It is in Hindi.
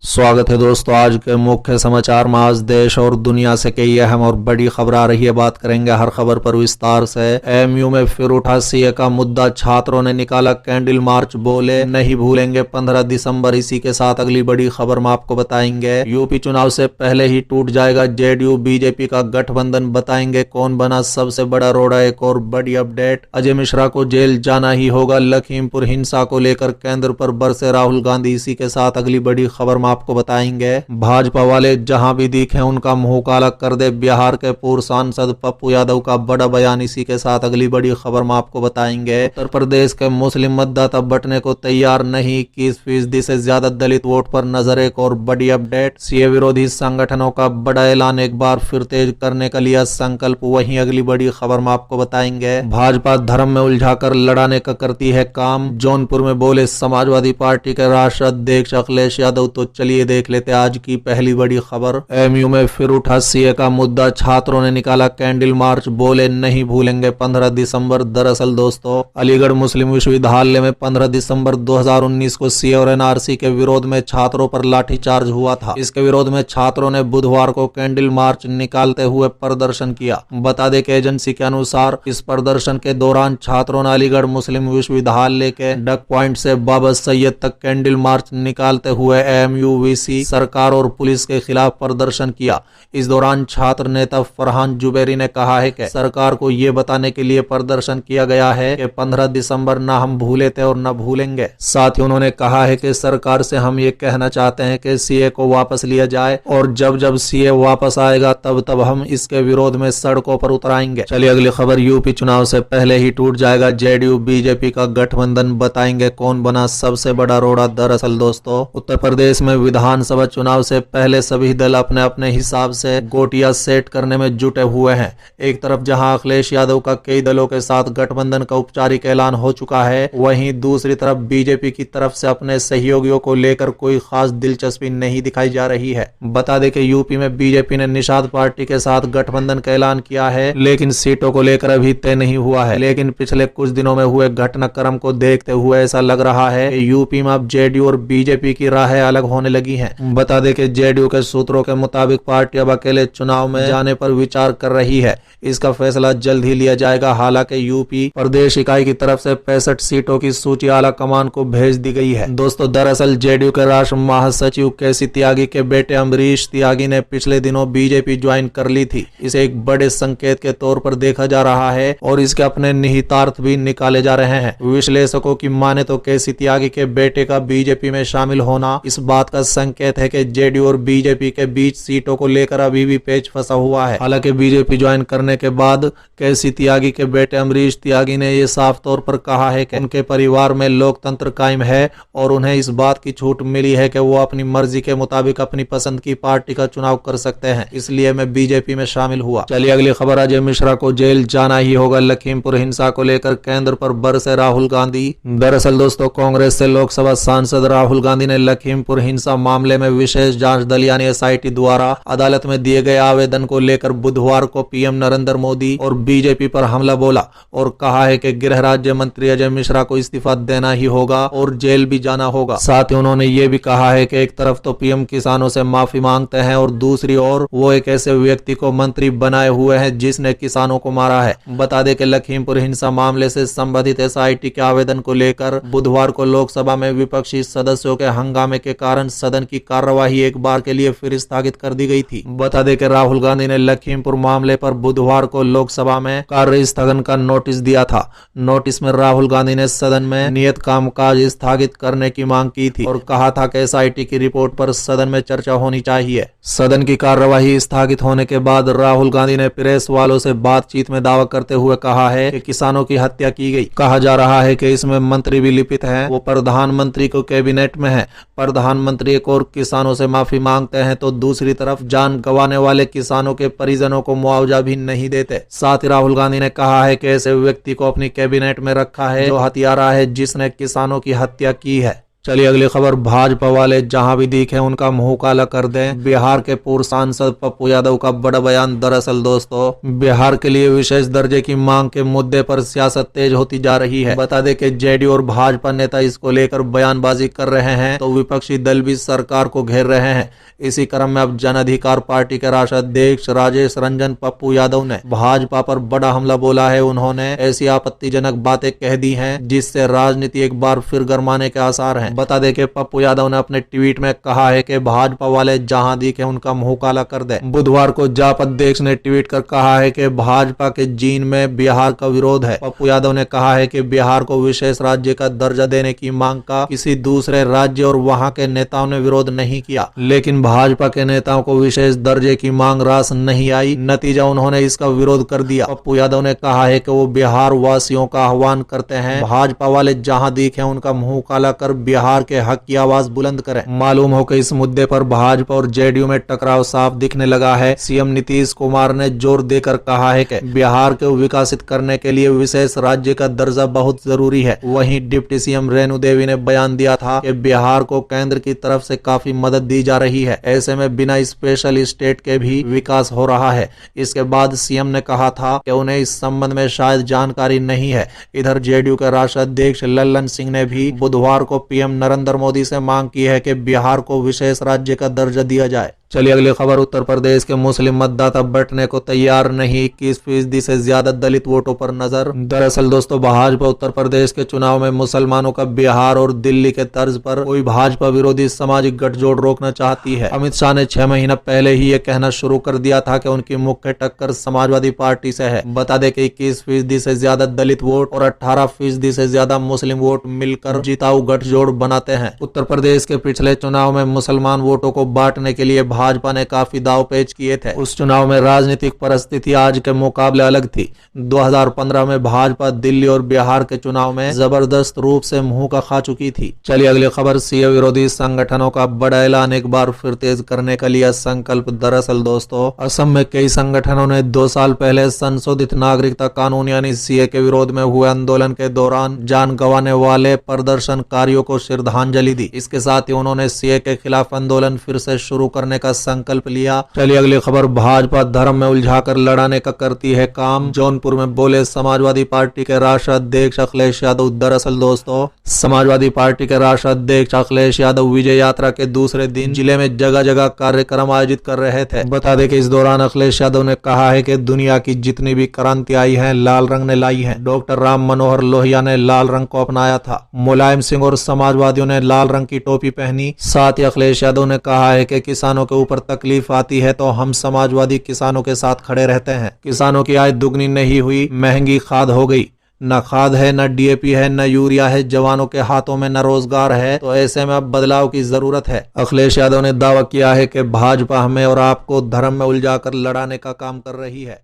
स्वागत है दोस्तों। आज के मुख्य समाचार में आज देश और दुनिया से कई अहम और बड़ी खबर आ रही है। बात करेंगे हर खबर पर विस्तार से। एएमयू में फिर उठा सीए का मुद्दा, छात्रों ने निकाला कैंडल मार्च, बोले नहीं भूलेंगे 15 दिसंबर। इसी के साथ अगली बड़ी खबर में आपको बताएंगे यूपी चुनाव से पहले ही टूट जाएगा जेडीयू बीजेपी का गठबंधन, बताएंगे कौन बना सबसे बड़ा रोड़ा। एक और बड़ी अपडेट, अजय मिश्रा को जेल जाना ही होगा, लखीमपुर हिंसा को लेकर केंद्र पर बरसे राहुल गांधी। इसी के साथ अगली बड़ी खबर आपको बताएंगे भाजपा वाले जहां भी दिखे उनका मुंह काला कर दे, बिहार के पूर्व सांसद पप्पू यादव का बड़ा बयान। इसी के साथ अगली बड़ी खबर में आपको बताएंगे उत्तर प्रदेश के मुस्लिम मतदाता बटने को तैयार नहीं, 21% से ज्यादा दलित वोट पर नजर। एक और बड़ी अपडेट, सीए विरोधी संगठनों का बड़ा ऐलान, एक बार फिर तेज करने का लिया संकल्प। वहीं अगली बड़ी खबर में आपको बताएंगे भाजपा धर्म में उलझाकर लड़ाने का करती है काम, जौनपुर में बोले समाजवादी पार्टी के राष्ट्रीय अध्यक्ष अखिलेश यादव। तो चलिए देख लेते हैं आज की पहली बड़ी खबर। एएमयू में फिर उठा सीए का मुद्दा, छात्रों ने निकाला कैंडल मार्च, बोले नहीं भूलेंगे 15 दिसंबर। दरअसल दोस्तों, अलीगढ़ मुस्लिम विश्वविद्यालय में 15 दिसंबर 2019 को सीए और एनआरसी के विरोध में छात्रों पर लाठीचार्ज हुआ था। इसके विरोध में छात्रों ने बुधवार को कैंडल मार्च निकालते हुए प्रदर्शन किया। बता दें कि एजेंसी के अनुसार इस प्रदर्शन के दौरान छात्रों ने अलीगढ़ मुस्लिम विश्वविद्यालय के डक पॉइंट से बाबा सैयद तक कैंडल मार्च निकालते हुए एएमयू वीसी सरकार और पुलिस के खिलाफ प्रदर्शन किया। इस दौरान छात्र नेता फरहान जुबैरी ने कहा है कि सरकार को ये बताने के लिए प्रदर्शन किया गया है कि 15 दिसंबर ना हम भूले थे और न भूलेंगे। साथ ही उन्होंने कहा है कि सरकार से हम ये कहना चाहते हैं कि सीए को वापस लिया जाए और जब जब सीए वापस आएगा तब तब हम इसके विरोध में सड़कों पर उतराएंगे। चलिए अगली खबर, यूपी चुनाव से पहले ही टूट जाएगा जेडीयू बीजेपी का गठबंधन, बताएंगे कौन बना सबसे बड़ा रोड़ा। दरअसल दोस्तों, उत्तर प्रदेश में विधानसभा चुनाव से पहले सभी दल अपने अपने हिसाब से गोटियां सेट करने में जुटे हुए हैं। एक तरफ जहां अखिलेश यादव का कई दलों के साथ गठबंधन का औपचारिक ऐलान हो चुका है, वहीं दूसरी तरफ बीजेपी की तरफ से अपने सहयोगियों को लेकर कोई खास दिलचस्पी नहीं दिखाई जा रही है। बता दें कि यूपी में बीजेपी ने निषाद पार्टी के साथ गठबंधन का ऐलान किया है, लेकिन सीटों को लेकर अभी तय नहीं हुआ है। लेकिन पिछले कुछ दिनों में हुए घटनाक्रम को देखते हुए ऐसा लग रहा है कि यूपी में अब जेडीयू और बीजेपी की राहें अलग होने लगी हैं। बता दें कि जेडीयू के सूत्रों के मुताबिक पार्टी अब अकेले चुनाव में जाने पर विचार कर रही है। इसका फैसला जल्द ही लिया जाएगा। हालांकि यूपी प्रदेश इकाई की तरफ से 65 सीटों की सूची आला कमान को भेज दी गई है। दोस्तों, दरअसल जेडीयू के राष्ट्रीय महासचिव केसी त्यागी के बेटे अमरीश त्यागी ने पिछले दिनों बीजेपी ज्वाइन कर ली थी। इसे एक बड़े संकेत के तौर पर देखा जा रहा है और इसके अपने निहितार्थ भी निकाले जा रहे हैं। विश्लेषकों की माने तो केसी त्यागी के बेटे का बीजेपी में शामिल होना इस बात का संकेत है कि जेडीयू और बीजेपी के बीच सीटों को लेकर अभी भी पेच फंसा हुआ है। हालांकि बीजेपी ज्वाइन करने के बाद केसी त्यागी के बेटे अमरीश त्यागी ने यह साफ तौर पर कहा है कि उनके परिवार में लोकतंत्र कायम है और उन्हें इस बात की छूट मिली है कि वो अपनी मर्जी के मुताबिक अपनी पसंद की पार्टी का चुनाव कर सकते हैं, इसलिए मैं बीजेपी में शामिल हुआ। चलिए अगली खबर, अजय मिश्रा को जेल जाना ही होगा, लखीमपुर हिंसा को लेकर केंद्र पर बरसे राहुल गांधी। दरअसल दोस्तों, कांग्रेस से लोकसभा सांसद राहुल गांधी ने लखीमपुर हिंसा मामले में विशेष जांच दल यानी एसआईटी द्वारा अदालत में दिए गए आवेदन को लेकर बुधवार को पीएम नरेंद्र मोदी और बीजेपी पर हमला बोला और कहा है कि गृह राज्य मंत्री अजय मिश्रा को इस्तीफा देना ही होगा और जेल भी जाना होगा। साथ ही उन्होंने ये भी कहा है कि एक तरफ तो पीएम किसानों से माफी मांगते हैं और दूसरी ओर वो एक ऐसे व्यक्ति को मंत्री बनाए हुए हैं जिसने किसानों को मारा है। बता दें कि लखीमपुर हिंसा मामले से संबंधित एसआईटी के आवेदन को लेकर बुधवार को लोकसभा में विपक्षी सदस्यों के हंगामे के कारण सदन की कार्यवाही एक बार के लिए फिर स्थगित कर दी गई थी। बता दें कि राहुल गांधी ने लखीमपुर मामले पर बुधवार को लोकसभा में कार्य स्थगन का नोटिस दिया था। नोटिस में राहुल गांधी ने सदन में नियत कामकाज स्थगित करने की मांग की थी और कहा था कि एसआईटी की रिपोर्ट पर सदन में चर्चा होनी चाहिए। सदन की कार्यवाही स्थगित होने के बाद राहुल गांधी ने प्रेस वालों से बातचीत में दावा करते हुए कहा है कि किसानों की हत्या की गई। कहा जा रहा है कि इसमें मंत्री भी लिपित हैं, वो प्रधानमंत्री को कैबिनेट में है। प्रधानमंत्री एक और किसानों से माफी मांगते हैं तो दूसरी तरफ जान गंवाने वाले किसानों के परिजनों को मुआवजा भी नहीं देते। साथ ही राहुल गांधी ने कहा है कि ऐसे व्यक्ति को अपनी कैबिनेट में रखा है जो हत्यारा है जिसने किसानों की हत्या की है। चलिए अगली खबर, भाजपा वाले जहां भी दिखे उनका मुंह काला कर दें, बिहार के पूर्व सांसद पप्पू यादव का बड़ा बयान। दरअसल दोस्तों, बिहार के लिए विशेष दर्जे की मांग के मुद्दे पर सियासत तेज होती जा रही है। बता दें कि जेडीयू और भाजपा नेता इसको लेकर बयानबाजी कर रहे हैं तो विपक्षी दल भी सरकार को घेर रहे हैं। इसी क्रम में अब जन अधिकार पार्टी के राष्ट्रीय अध्यक्ष राजेश रंजन पप्पू यादव ने भाजपा पर बड़ा हमला बोला है। उन्होंने ऐसी आपत्तिजनक बातें कह दी हैं जिससे राजनीति एक बार फिर गरमाने के आसार हैं। बता दें कि पप्पू यादव ने अपने ट्वीट में कहा है कि भाजपा वाले जहां दिखे उनका मुंह काला कर दे। बुधवार को जाप अध्यक्ष ने ट्वीट कर कहा है कि भाजपा के जीन में बिहार का विरोध है। पप्पू यादव ने कहा है कि बिहार को विशेष राज्य का दर्जा देने की मांग का किसी दूसरे राज्य और वहां के नेताओं ने विरोध नहीं किया, लेकिन भाजपा के नेताओं को विशेष दर्जे की मांग रास नहीं आई। नतीजा उन्होंने इसका विरोध कर दिया। पप्पू यादव ने कहा है कि वो बिहार वासियों का आह्वान करते हैं, भाजपा वाले जहां दिखे उनका मुंह काला कर बिहार के हक की आवाज बुलंद करें। मालूम हो कि इस मुद्दे पर भाजपा और जेडीयू में टकराव साफ दिखने लगा है। सीएम नीतीश कुमार ने जोर देकर कहा है कि बिहार को विकसित करने के लिए विशेष राज्य का दर्जा बहुत जरूरी है। वहीं डिप्टी सीएम रेणु देवी ने बयान दिया था कि बिहार को केंद्र की तरफ से काफी मदद दी जा रही है, ऐसे में बिना स्पेशल स्टेट के भी विकास हो रहा है। इसके बाद सीएम ने कहा था कि उन्हें इस संबंध में शायद जानकारी नहीं है। इधर जेडीयू के राष्ट्रीय अध्यक्ष लल्लन सिंह ने भी बुधवार को पीएम नरेंद्र मोदी से मांग की है कि बिहार को विशेष राज्य का दर्जा दिया जाए। चलिए अगली खबर, उत्तर प्रदेश के मुस्लिम मतदाता बंटने को तैयार नहीं, 21% से ज्यादा दलित वोटों पर नजर। दरअसल दोस्तों, भाजपा उत्तर प्रदेश के चुनाव में मुसलमानों का बिहार और दिल्ली के तर्ज पर कोई भाजपा विरोधी सामाजिक गठजोड़ रोकना चाहती है। अमित शाह ने 6 महीना पहले ही ये कहना शुरू कर दिया था कि उनकी मुख्य टक्कर समाजवादी पार्टी से है। बता दें कि 21% से ज्यादा दलित वोट और 18% से ज्यादा मुस्लिम वोट मिलकर जिताऊ गठजोड़ बनाते हैं। उत्तर प्रदेश के पिछले चुनाव में मुसलमान वोटों को बांटने के लिए भाजपा ने काफी दाव पेच किए थे। उस चुनाव में राजनीतिक परिस्थिति आज के मुकाबले अलग थी। 2015 में भाजपा दिल्ली और बिहार के चुनाव में जबरदस्त रूप से मुंह का खा चुकी थी। चलिए अगली खबर, सीए विरोधी संगठनों का बड़ा ऐलान, एक बार फिर तेज करने का लिया संकल्प। दरअसल दोस्तों, असम में कई संगठनों ने 2 साल पहले संशोधित नागरिकता कानून यानी सीए के विरोध में हुए आंदोलन के दौरान जान गंवाने वाले प्रदर्शनकारियों को श्रद्धांजलि दी। इसके साथ ही उन्होंने सीए के खिलाफ आंदोलन फिर से शुरू करने का संकल्प लिया। चलिए अगली खबर, भाजपा धर्म में उलझाकर लड़ाने का करती है काम, जौनपुर में बोले समाजवादी पार्टी के राष्ट्रीय अध्यक्ष अखिलेश यादव। दरअसल दोस्तों, समाजवादी पार्टी के राष्ट्रीय अध्यक्ष अखिलेश यादव विजय यात्रा के दूसरे दिन जिले में जगह जगह कार्यक्रम आयोजित कर रहे थे। बता दें कि इस दौरान अखिलेश यादव ने कहा है कि दुनिया की जितनी भी क्रांति आई है लाल रंग ने लाई है। डॉक्टर राम मनोहर लोहिया ने लाल रंग को अपनाया था, मुलायम सिंह और समाजवादियों ने लाल रंग की टोपी पहनी। साथ ही अखिलेश यादव ने कहा है कि किसानों के ऊपर तकलीफ आती है तो हम समाजवादी किसानों के साथ खड़े रहते हैं। किसानों की आय दुगनी नहीं हुई, महंगी खाद हो गई, न खाद है, न डीएपी है, न यूरिया है, जवानों के हाथों में न रोजगार है, तो ऐसे में अब बदलाव की जरूरत है। अखिलेश यादव ने दावा किया है कि भाजपा हमें और आपको धर्म में उलझाकर लड़ाने का काम कर रही है।